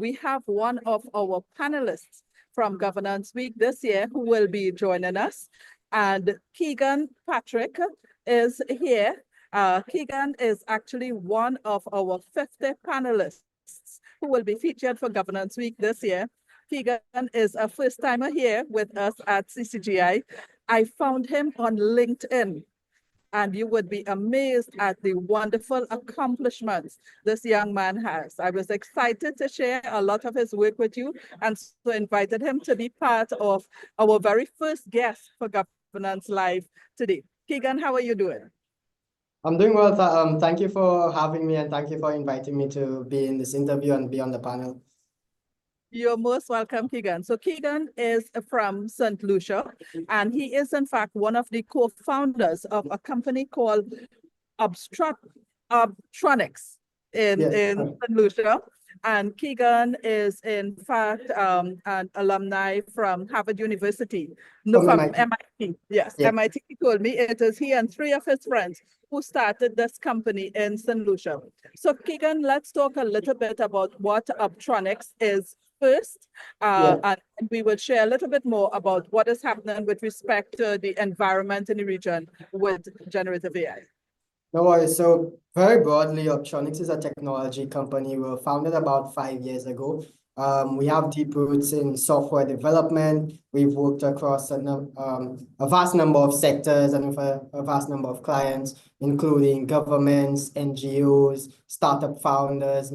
we have one of our panelists from Governance Week this year who will be joining us. And Keegan Patrick is here. Keegan is actually one of our 50 panelists who will be featured for Governance Week this year. Keegan is a first-timer here with us at CCGI. I found him on LinkedIn, and you would be amazed at the wonderful accomplishments this young man has. I was excited to share a lot of his work with you, and so invited him to be part of our very first guest for Governance Live today. Keegan, how are you doing? I'm doing well. Thank you for having me, and thank you for inviting me to be in this interview and be on the panel. You're most welcome, Keegan. So Keegan is from St. Lucia, and he is in fact one of the co-founders of a company called Obtronics in St. Lucia. And Keegan is in fact an alumni from Harvard University. No, from MIT. Yes, yeah. MIT told me it is he and 3 of his friends who started this company in St. Lucia. So Keegan, let's talk a little bit about what Obtronics is first, and we will share a little bit more about what is happening with respect to the environment in the region with generative AI. No worries. So very broadly, Obtronics is a technology company. We were founded about 5 years ago. We have deep roots in software development. We've worked across a vast number of sectors and with a vast number of clients, including governments, NGOs, startup founders,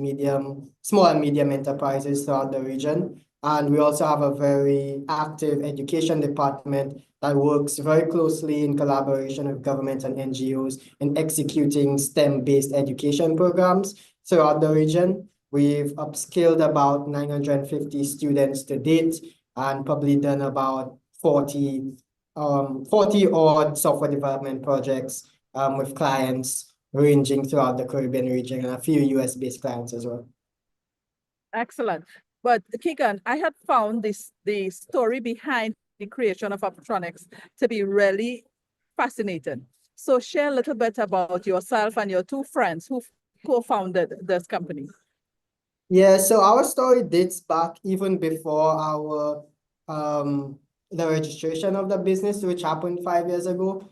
small and medium enterprises throughout the region. And we also have a very active education department that works very closely in collaboration with governments and NGOs in executing STEM-based education programs throughout the region. We've upskilled about 950 students to date and probably done about 40 odd software development projects with clients ranging throughout the Caribbean region and a few US-based clients as well. Excellent. But Keegan, I had found the story behind the creation of Obtronics to be really fascinating. So share a little bit about yourself and your 2 friends who co-founded this company. Yeah, so our story dates back even before our the registration of the business, which happened 5 years ago.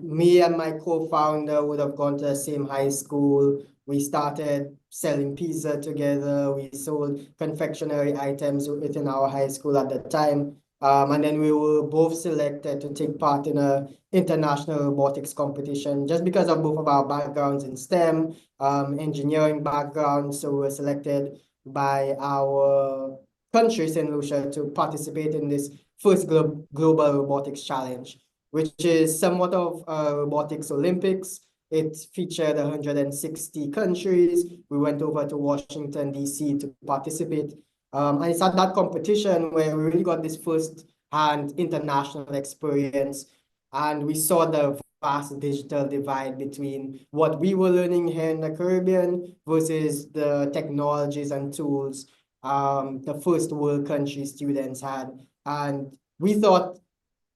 Me and my co-founder would have gone to the same high school. We started selling pizza together. We sold confectionery items within our high school at the time. And then we were both selected to take part in an international robotics competition just because of both of our backgrounds in STEM, engineering backgrounds. So we were selected by our country, St. Lucia, to participate in this first global robotics challenge, which is somewhat of a robotics Olympics. It featured 160 countries. We went over to Washington, D.C. to participate. And it's at that competition where we really got this first-hand international experience. And we saw the vast digital divide between what we were learning here in the Caribbean versus the technologies and tools the first world country students had. And we thought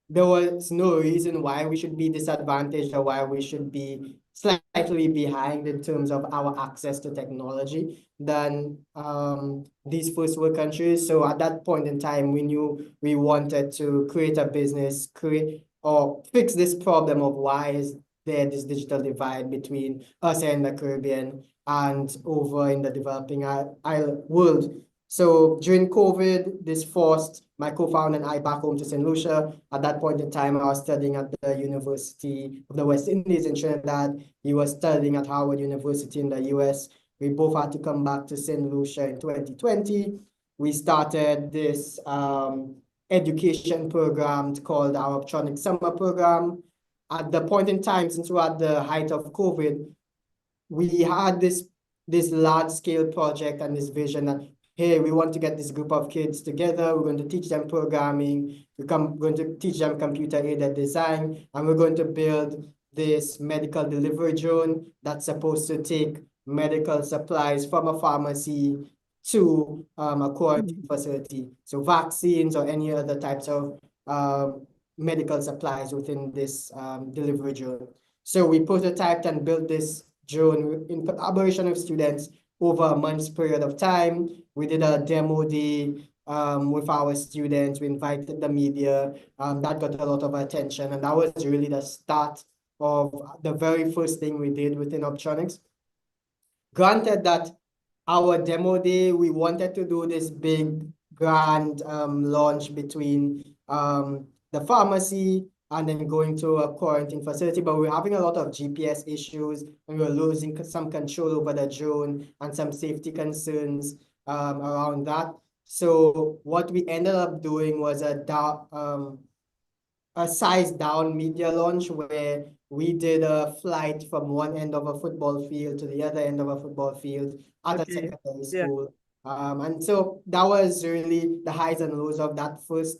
there was no reason why we should be disadvantaged or why we should be slightly behind in terms of our access to technology than these first world countries. So at that point in time, we knew we wanted to create a business, fix this problem of why is there this digital divide between us and the Caribbean and over in the developing world. So during COVID, this forced my co-founder and I back home to St. Lucia. At that point in time, I was studying at the University of the West Indies in Trinidad. He was studying at Harvard University in the US. We both had to come back to St. Lucia in 2020. We started this education program called our Obtronics Summer Program. At the point in time, since we were at the height of COVID, we had this large-scale project and this vision that, hey, we want to get this group of kids together. We're going to teach them programming. We're going to teach them computer-aided design. And we're going to build this medical delivery drone that's supposed to take medical supplies from a pharmacy to a quarantine facility. So vaccines or any other types of medical supplies within this delivery drone. So we prototyped and built this drone in collaboration with students. over a month's period of time. We did a demo day with our students. We invited the media. That got a lot of attention, and that was really the start of the very first thing we did within Obtronics. Granted that our demo day, we wanted to do this big grand launch between the pharmacy and then going to a quarantine facility, but we were having a lot of GPS issues and we were losing some control over the drone and some safety concerns around that. So what we ended up doing was a size down media launch where we did a flight from one end of a football field to the other end of a football field at a secondary school. And so that was really the highs and lows of that first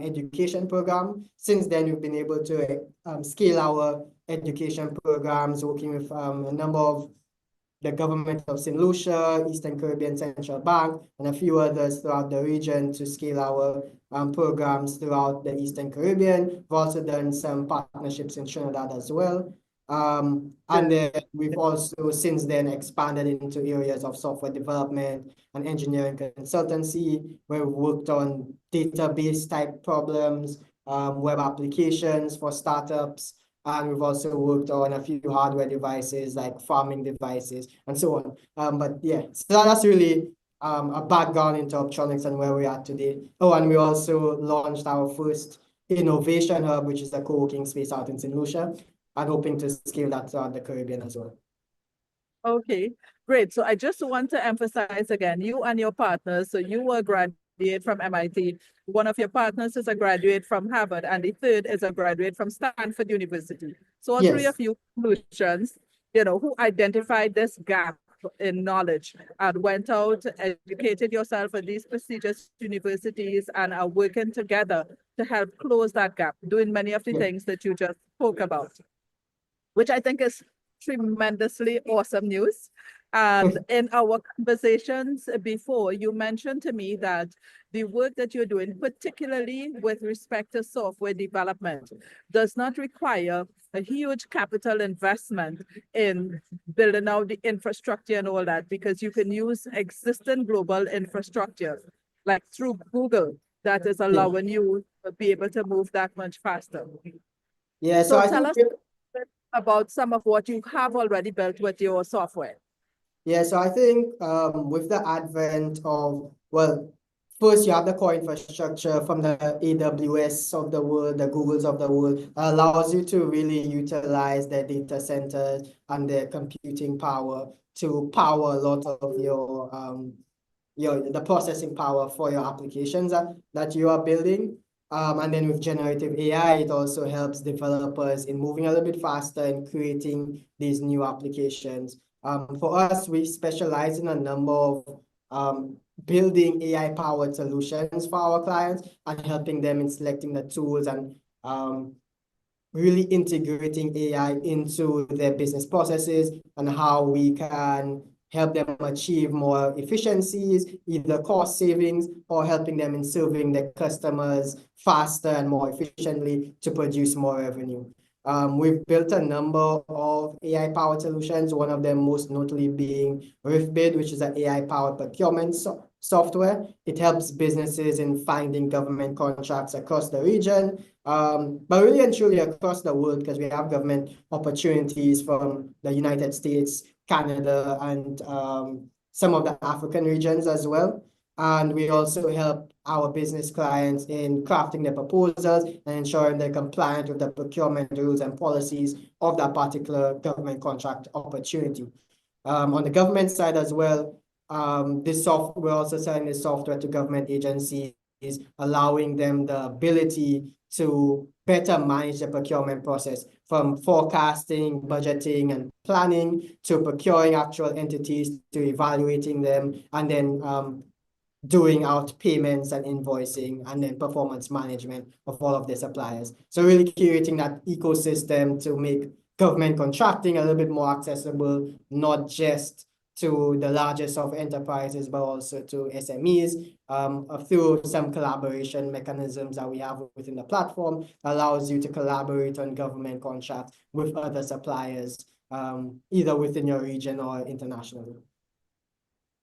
education program. Since then, we've been able to scale our education programs, working with a number of the government of St. Lucia, Eastern Caribbean Central Bank, and a few others throughout the region to scale our programs throughout the Eastern Caribbean. We've also done some partnerships in Trinidad as well. And then we've also since then expanded into areas of software development and engineering consultancy, where we've worked on database type problems, web applications for startups, and we've also worked on a few hardware devices like farming devices and so on. But yeah, so that's really a background into Obtronics and where we are today. Oh, and we also launched our first innovation hub, which is a co-working space out in St. Lucia, and hoping to scale that throughout the Caribbean as well. Okay, great. So I just want to emphasize again, you and your partners, so you were a graduate from MIT, one of your partners is a graduate from Harvard, and the third is a graduate from Stanford University. So all three of you solutions, who identified this gap in knowledge and went out, educated yourself at these prestigious universities and are working together to help close that gap, doing many of the things that you just spoke about, which I think is tremendously awesome news. And in our conversations before, you mentioned to me that the work that you're doing, particularly with respect to software development, does not require a huge capital investment in building out the infrastructure and all that, because you can use existing global infrastructure, like through Google, that is allowing you to be able to move that much faster. Yeah, so tell us about some of what you have already built with your software. Yeah, so I think with the advent of, well, first you have the core infrastructure from the AWS of the world, the Googles of the world, allows you to really utilize their data centers and their computing power to power a lot of your the processing power for your applications that you are building. And then with generative AI, it also helps developers in moving a little bit faster and creating these new applications. For us, we specialize in a number of building AI-powered solutions for our clients and helping them in selecting the tools and really integrating AI into their business processes and how we can help them achieve more efficiencies, either cost savings or helping them in serving their customers faster and more efficiently to produce more revenue. We've built a number of AI-powered solutions, one of them most notably being RIFBID, which is an AI-powered procurement software. It helps businesses in finding government contracts across the region, but really and truly across the world, because we have government opportunities from the United States, Canada, and some of the African regions as well. And we also help our business clients in crafting their proposals and ensuring they're compliant with the procurement rules and policies of that particular government contract opportunity. On the government side as well, we're also selling this software to government agencies, allowing them the ability to better manage the procurement process, from forecasting, budgeting, and planning to procuring actual entities, to evaluating them, and then doing out payments and invoicing, and then performance management of all of the suppliers. So really curating that ecosystem to make government contracting a little bit more accessible, not just to the largest of enterprises, but also to SMEs, through some collaboration mechanisms that we have within the platform, allows you to collaborate on government contracts with other suppliers, either within your region or internationally.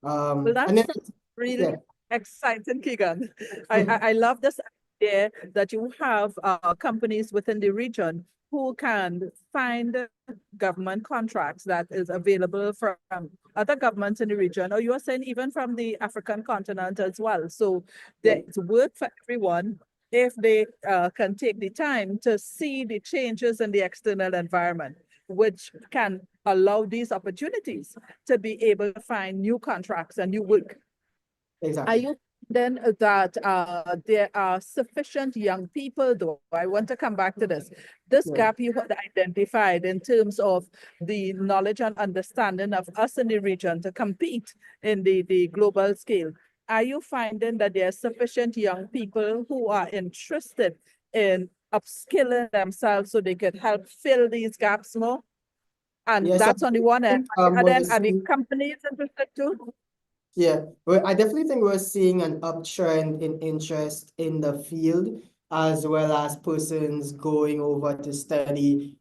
Well, And then, that's really yeah, exciting, Keegan. I love this idea that you have companies within the region who can find government contracts that is available from other governments in the region, or you are saying even from the African continent as well. So yeah, there's work for everyone if they can take the time to see the changes in the external environment, which can allow these opportunities to be able to find new contracts and new work. Are exactly. you then that there are sufficient young people, though? I want to come back to this Yeah. gap you had identified in terms of the knowledge and understanding of us in the region to compete in the global scale. Are you finding that there are sufficient young people who are interested in upskilling themselves so they could help fill these gaps more? And Yeah, so that's on the one I end. think And we're then are the seeing, companies interested too? yeah, I definitely think we're seeing an uptrend in interest in the field, as well as persons going over to study.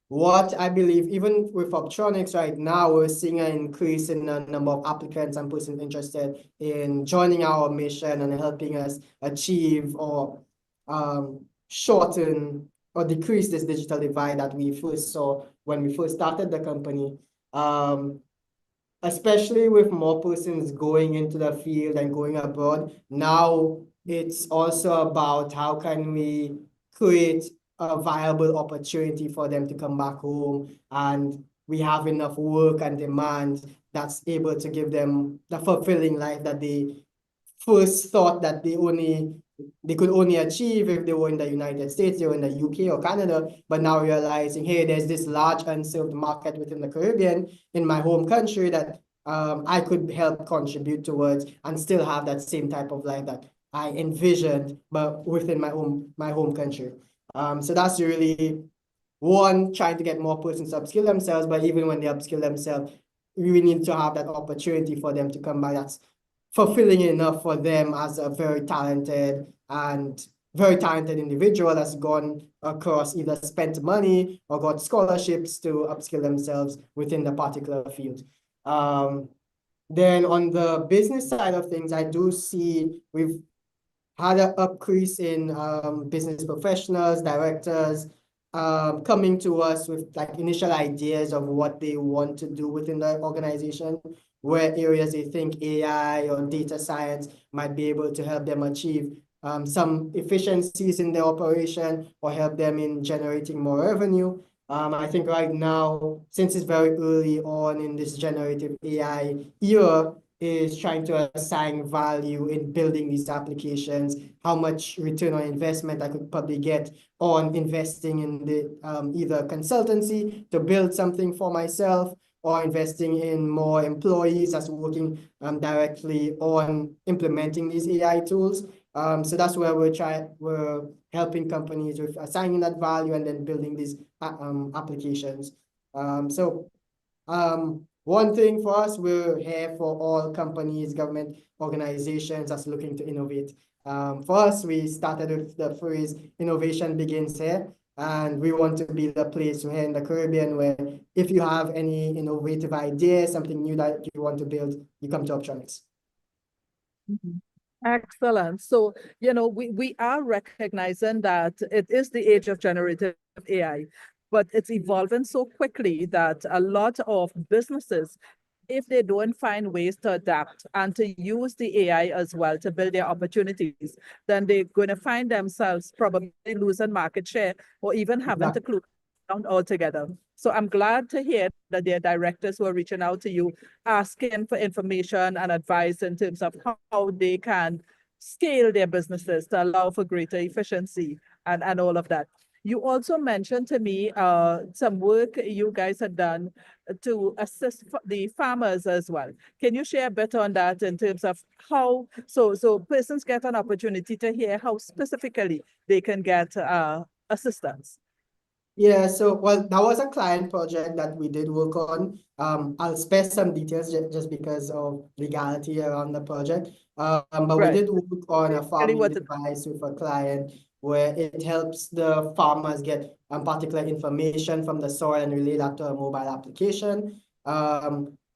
What I believe, even with Obtronics right now, we're seeing an increase in the number of applicants and persons interested in joining our mission and helping us achieve or shorten or decrease this digital divide that we first saw when we first started the company. Especially with more persons going into the field and going abroad. Now it's also about how can we create a viable opportunity for them to come back home, and we have enough work and demand that's able to give them the fulfilling life that they first thought that they could only achieve if they were in the United States, they were in the UK or Canada, but now realizing, hey, there's this large unserved market within the Caribbean in my home country that I could help contribute towards and still have that same type of life that I envisioned, but within my home country. So that's really one, trying to get more persons to upskill themselves, but even when they upskill themselves, we need to have that opportunity for them to come back. That's fulfilling enough for them as a very talented individual that's gone across, either spent money or got scholarships to upskill themselves within the particular field. Then on the business side of things, I do see we've had an increase in business professionals, directors, coming to us with like initial ideas of what they want to do within the organization, where areas they think AI or data science might be able to help them achieve some efficiencies in their operation or help them in generating more revenue. I think right now, since it's very early on in this generative AI era, is trying to assign value in building these applications, how much return on investment I could probably get on investing in the either consultancy to build something for myself, or investing in more employees that's working directly on implementing these AI tools. So that's where we're helping companies with assigning that value and then building these applications. One thing for us, we're here for all companies, government organizations that's looking to innovate. For us, we started with the phrase, innovation begins here. And we want to be the place here in the Caribbean where if you have any innovative idea, something new that you want to build, you come to Obtronics. Excellent. So, we are recognizing that it is the age of generative AI, but it's evolving so quickly that a lot of businesses, if they don't find ways to adapt and to use the AI as well to build their opportunities, then they're going to find themselves probably losing market share or even having to close down altogether. So I'm glad to hear that there are directors who are reaching out to you, asking for information and advice in terms of how they can scale their businesses to allow for greater efficiency and all of that. You also mentioned to me some work you guys had done to assist the farmers as well. Can you share a bit on that in terms of how, so persons get an opportunity to hear how specifically they can get assistance? Yeah, so well, that was a client project that we did work on. I'll spare some details just because of legality around the project. But we Right. did work on a Really farming what it, device with a client where it helps the farmers get particular information from the soil and relay that to a mobile application.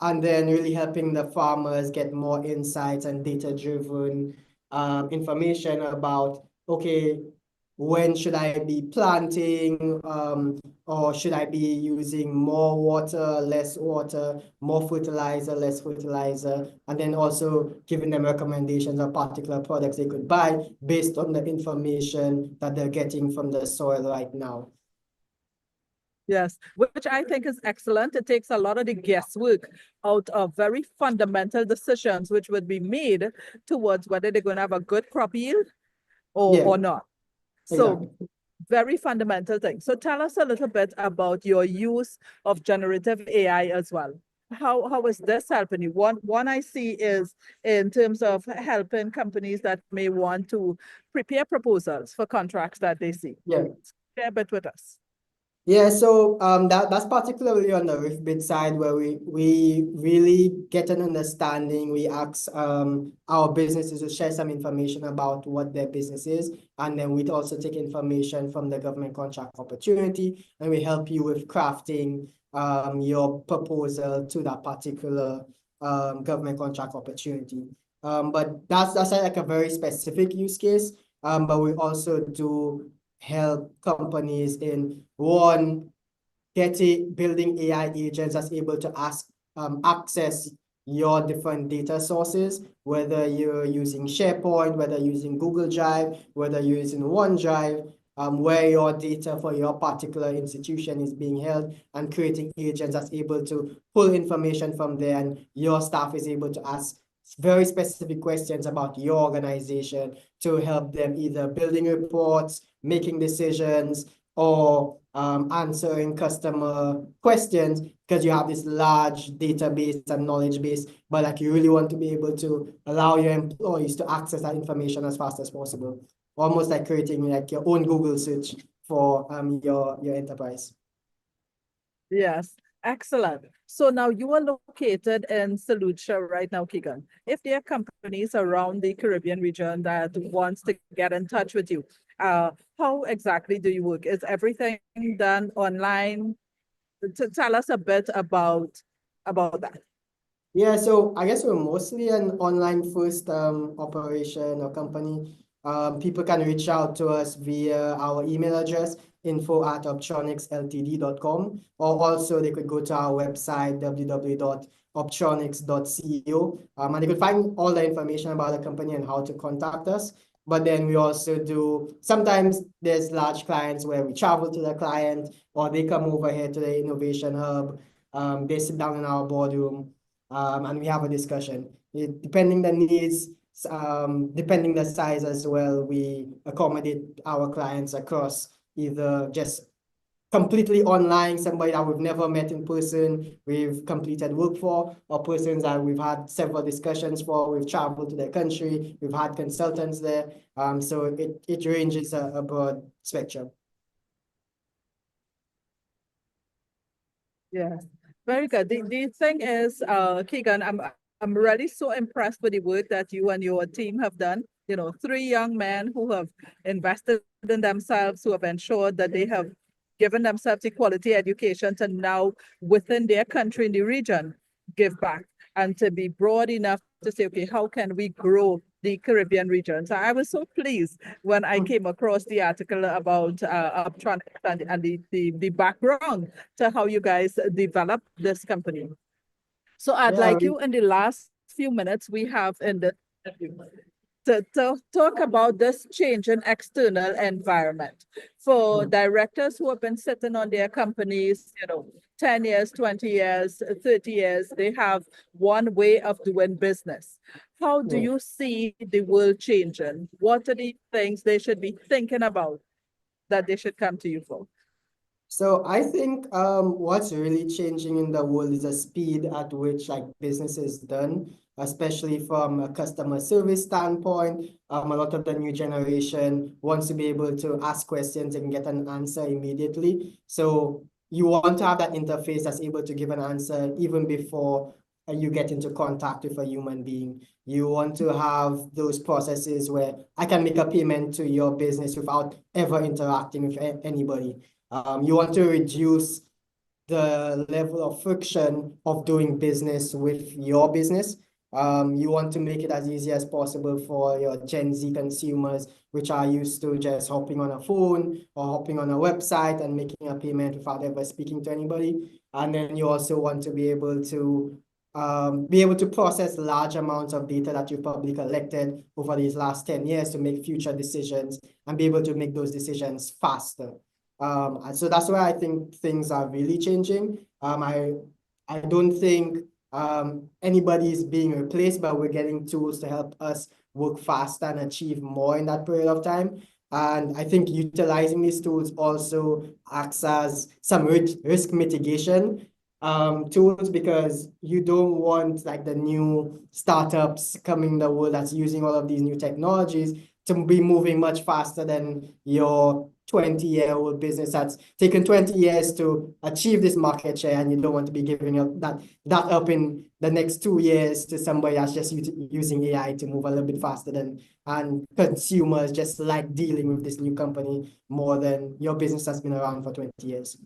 and then really helping the farmers get more insights and data-driven information about, okay, when should I be planting, or should I be using more water, less water, more fertilizer, less fertilizer, and then also giving them recommendations of particular products they could buy based on the information that they're getting from the soil right now. Yes, which I think is excellent. It takes a lot of the guesswork out of very fundamental decisions which would be made towards whether they're going to have a good crop yield or not. So Exactly. very fundamental thing. So tell us a little bit about your use of generative AI as well. How is this helping you? One I see is in terms of helping companies that may want to prepare proposals for contracts that they see. Yeah. Share a bit with us. Yeah, so that's particularly on the risk bid side where we really get an understanding. We ask our businesses to share some information about what their business is, and then we'd also take information from the government contract opportunity, and we help you with crafting your proposal to that particular government contract opportunity. But that's like a very specific use case. But we also do help companies in building AI agents that's able to access your different data sources, whether you're using SharePoint, whether you're using Google Drive, whether you're using OneDrive, where your data for your particular institution is being held, and creating agents that's able to pull information from there, and your staff is able to ask very specific questions about your organization to help them either building reports, making decisions, or answering customer questions, because you have this large database and knowledge base, but like you really want to be able to allow your employees to access that information as fast as possible. Almost like creating like your own Google search for your enterprise. Yes, excellent. So now you are located in St. Lucia right now, Keegan. If there are companies around the Caribbean region that wants to get in touch with you, how exactly do you work? Is everything done online? Tell us a bit about that. Yeah, so I guess we're mostly an online first operation or company. People can reach out to us via our email address, info@obtronicsltd.com, or also they could go to our website, www.obtronics.co, and they could find all the information about the company and how to contact us. But then we also do, sometimes there's large clients where we travel to the client, or they come over here to the innovation hub. They sit down in our boardroom, and we have a discussion. Depending the needs, depending the size as well, we accommodate our clients across either just completely online, somebody that we've never met in person, we've completed work for, or persons that we've had several discussions for, we've traveled to their country, we've had consultants there. So it ranges a broad spectrum. Yes, very good. The thing is, Keegan, I'm really so impressed with the work that you and your team have done. You know, 3 young men who have invested in themselves, who have ensured that they have given themselves equality education to now within their country in the region give back, and to be broad enough to say, okay, how can we grow the Caribbean region? So I was so pleased when I came across the article about Obtronics and the background to how you guys developed this company. So I'd like you in the last few minutes we have in the to talk about this change in external environment for directors who have been sitting on their companies, 10 years, 20 years, 30 years. They have one way of doing business. How do you see the world changing? What are the things they should be thinking about that they should come to you for? So I think what's really changing in the world is the speed at which like business is done, especially from a customer service standpoint. A lot of the new generation wants to be able to ask questions and get an answer immediately. So you want to have that interface that's able to give an answer even before you get into contact with a human being. You want to have those processes where I can make a payment to your business without ever interacting with anybody. You want to reduce the level of friction of doing business with your business. You want to make it as easy as possible for your Gen Z consumers, which are used to just hopping on a phone or hopping on a website and making a payment without ever speaking to anybody. And then you also want to be able to process large amounts of data that you've probably collected over these last 10 years to make future decisions and be able to make those decisions faster. And so that's where I think things are really changing. I don't think anybody is being replaced, but we're getting tools to help us work faster and achieve more in that period of time. And I think utilizing these tools also acts as some risk mitigation tools, because you don't want like the new startups coming in the world that's using all of these new technologies to be moving much faster than your 20-year-old business that's taken 20 years to achieve this market share, and you don't want to be giving up that up in the next 2 years to somebody that's just using AI to move a little bit faster than, and consumers just like dealing with this new company more than your business has been around for 20 years.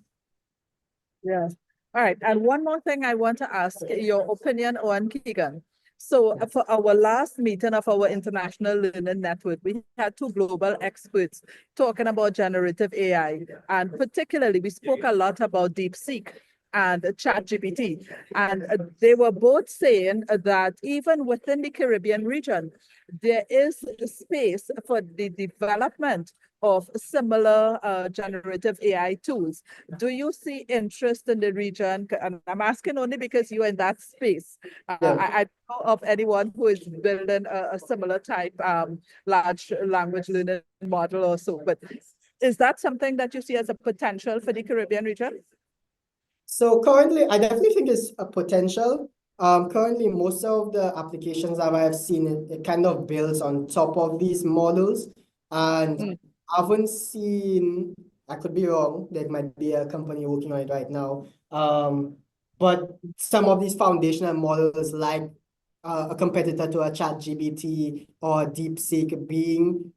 Yes. All right. And one more thing I want to ask your opinion on, Keegan. So for our last meeting of our International Learning Network, we had two global experts talking about generative AI. And particularly, we spoke a lot about DeepSeek and ChatGPT. And they were both saying that even within the Caribbean region, there is space for the development of similar generative AI tools. Do you see interest in the region? And I'm asking only because you're in that space. Yeah. I don't know of anyone who is building a similar type large language learning model or so, but is that something that you see as a potential for the Caribbean region? So currently, I definitely think it's a potential. Currently, most of the applications that I've seen, it kind of builds on top of these models. And I haven't seen, I could be wrong, there might be a company working on it right now. But some of these foundational models, like a competitor to a ChatGPT or DeepSeek, being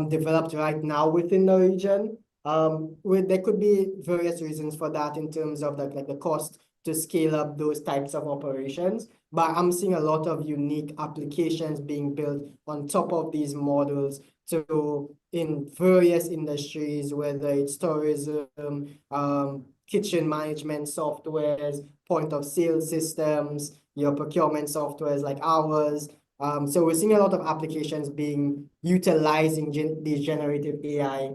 developed right now within the region. There could be various reasons for that in terms of the cost to scale up those types of operations. But I'm seeing a lot of unique applications being built on top of these models in various industries, whether it's tourism, kitchen management softwares, point of sale systems, your procurement softwares like ours. So we're seeing a lot of applications being utilizing these generative AI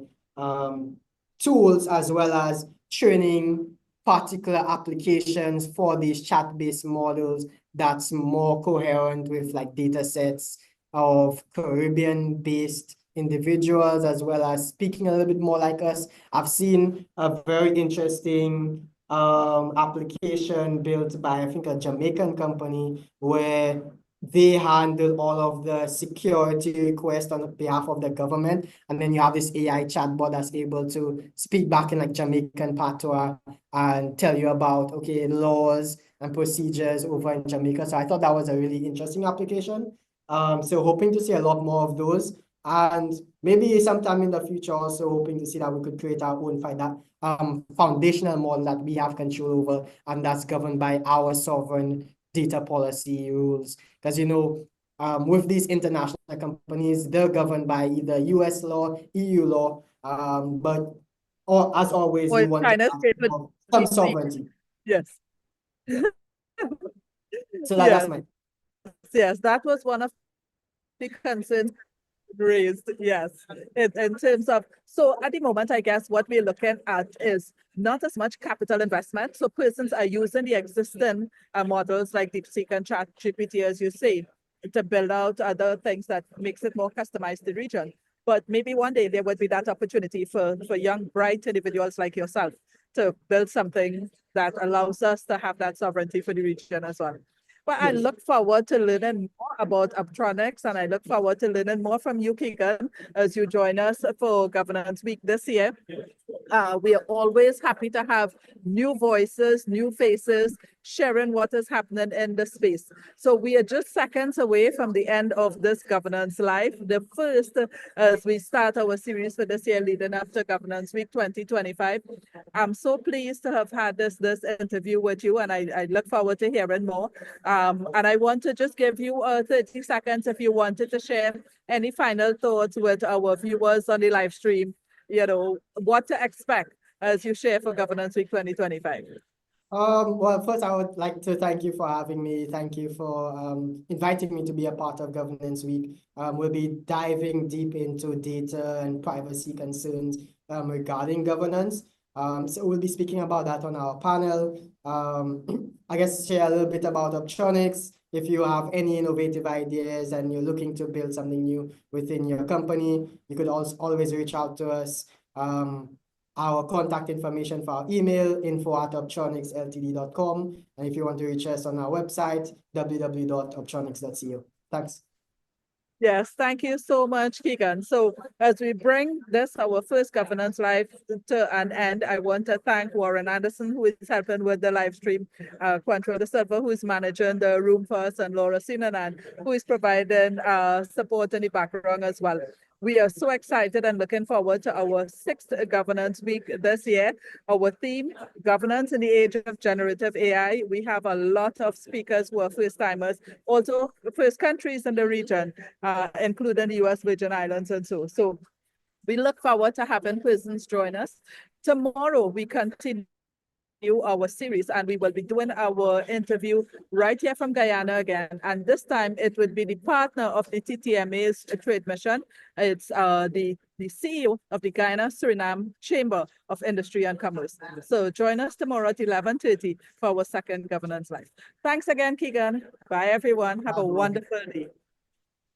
tools, as well as training particular applications for these chat-based models that's more coherent with data sets of Caribbean-based individuals, as well as speaking a little bit more like us. I've seen a very interesting application built by, I think, a Jamaican company, where they handle all of the security requests on behalf of the government. And then you have this AI chatbot that's able to speak back in Jamaican patois and tell you about, okay, laws and procedures over in Jamaica. So I thought that was a really interesting application. So hoping to see a lot more of those. And maybe sometime in the future, also hoping to see that we could create our own foundational model that we have control over, and that's governed by our sovereign data policy rules. Because, with these international companies, they're governed by either US law, EU law, but as always, you want to have some sovereignty. Yes. So that's my... Yes, that was one of the concerns raised, yes, in terms of, so at the moment, I guess what we're looking at is not as much capital investment. So persons are using the existing models like DeepSeek and ChatGPT, as you say, to build out other things that makes it more customized to the region. But maybe one day there would be that opportunity for young, bright individuals like yourself to build something that allows us to have that sovereignty for the region as well. But I look forward to learning more about Obtronics, and I look forward to learning more from you, Keegan, as you join us for Governance Week this year. We are always happy to have new voices, new faces sharing what is happening in the space. So we are just seconds away from the end of this Governance Live, the first as we start our series for this year leading up to Governance Week 2025. I'm so pleased to have had this interview with you, and I look forward to hearing more. And I want to just give you 30 seconds if you wanted to share any final thoughts with our viewers on the live stream, you know, what to expect as you share for Governance Week 2025. Well, first, I would like to thank you for having me. Thank you for inviting me to be a part of Governance Week. We'll be diving deep into data and privacy concerns regarding governance. So we'll be speaking about that on our panel. I guess share a little bit about Obtronics. If you have any innovative ideas and you're looking to build something new within your company, you could also always reach out to us. Our contact information for our email, info@obtronicsltd.com. And if you want to reach us on our website, www.obtronics.co. Thanks. Yes, thank you so much, Keegan. So as we bring this, our first Governance Live, to an end, I want to thank Warren Anderson, who is helping with the live stream, Control the Silva, who is managing the room for us, and Laura Sinanan, who is providing support in the background as well. We are so excited and looking forward to our 6th Governance Week this year. Our theme, Governance in the Age of Generative AI. We have a lot of speakers who are first-timers, also first countries in the region, including the U.S. Virgin Islands and so. So we look forward to having persons join us. Tomorrow, we continue our series, and we will be doing our interview right here from Guyana again. And this time it would be the partner of the TTMA's trade mission. It's the CEO of the Guyana Suriname Chamber of Industry and Commerce. So join us tomorrow at 11:30 for our second Governance Live. Thanks again, Keegan. Bye, everyone. Have a wonderful day.